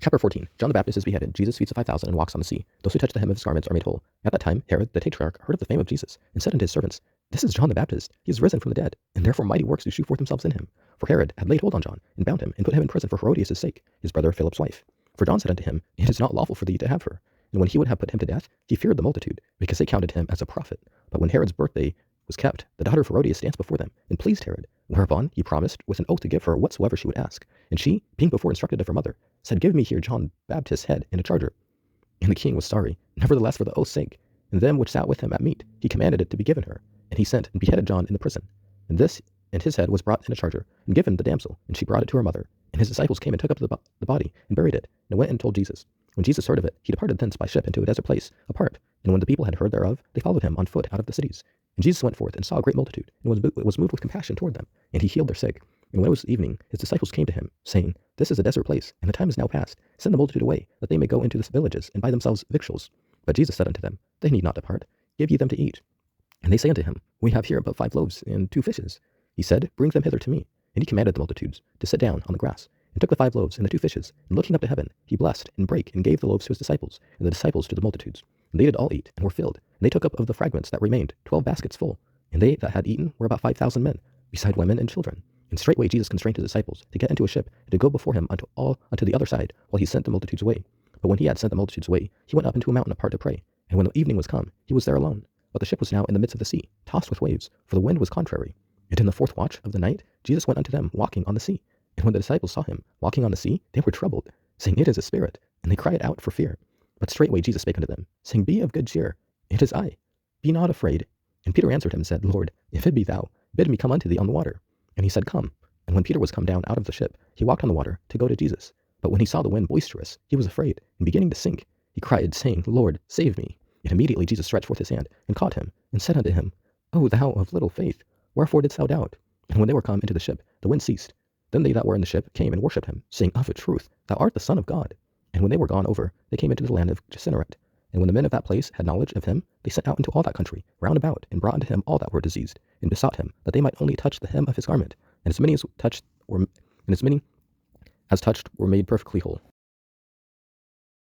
Chapter 14. John the Baptist is beheaded. Jesus feeds the 5,000 and walks on the sea. Those who touch the hem of his garments are made whole. At that time, Herod the Tetrarch heard of the fame of Jesus, and said unto his servants, This is John the Baptist. He is risen from the dead, and therefore mighty works do shew forth themselves in him. For Herod had laid hold on John, and bound him, and put him in prison for Herodias' sake, his brother Philip's wife. For John said unto him, It is not lawful for thee to have her. And when he would have put him to death, he feared the multitude, because they counted him as a prophet. But when Herod's birthday was kept, the daughter of Herodias danced before them, and pleased Herod. Whereupon he promised with an oath to give her whatsoever she would ask. And she, being before instructed of her mother, said, Give me here John Baptist's head in a charger. And the king was sorry, nevertheless for the oath's sake. And them which sat with him at meat, he commanded it to be given her. And he sent and beheaded John in the prison. And his head was brought in a charger, and given the damsel, and she brought it to her mother. And his disciples came and took up the body, and buried it, and went and told Jesus. When Jesus heard of it, he departed thence by ship into a desert place, apart. And when the people had heard thereof, they followed him on foot out of the cities. And Jesus went forth, and saw a great multitude, and was moved with compassion toward them. And he healed their sick. And when it was evening, his disciples came to him, saying, This is a desert place, and the time is now past. Send the multitude away, that they may go into the villages, and buy themselves victuals. But Jesus said unto them, They need not depart. Give ye them to eat. And they say unto him, We have here but 5 loaves and 2 fishes. He said, Bring them hither to me. And he commanded the multitudes to sit down on the grass, and took the 5 loaves and the 2 fishes, and looking up to heaven, he blessed, and brake, and gave the loaves to his disciples, and the disciples to the multitudes. And they did all eat, and were filled. And they took up of the fragments that remained 12 baskets full. And they that had eaten were about 5,000 men, beside women and children. And straightway Jesus constrained his disciples to get into a ship, and to go before him unto the other side, while he sent the multitudes away. But when he had sent the multitudes away, he went up into a mountain apart to pray. And when the evening was come, he was there alone. But the ship was now in the midst of the sea, tossed with waves, for the wind was contrary. And in the 4th watch of the night, Jesus went unto them, walking on the sea. And when the disciples saw him walking on the sea, they were troubled, saying, It is a spirit. And they cried out for fear. But straightway Jesus spake unto them, saying, Be of good cheer, it is I. Be not afraid. And Peter answered him and said, Lord, if it be thou, bid me come unto thee on the water. And he said, Come. And when Peter was come down out of the ship, he walked on the water to go to Jesus. But when he saw the wind boisterous, he was afraid, and beginning to sink, he cried, saying, Lord, save me. And immediately Jesus stretched forth his hand, and caught him, and said unto him, O thou of little faith, wherefore didst thou doubt? And when they were come into the ship, the wind ceased. Then they that were in the ship came and worshipped him, saying, Of a truth, thou art the Son of God. And when they were gone over, they came into the land of Gennesaret. And when the men of that place had knowledge of him, they sent out into all that country round about, and brought unto him all that were diseased, and besought him that they might only touch the hem of his garment. And as many as touched were made perfectly whole.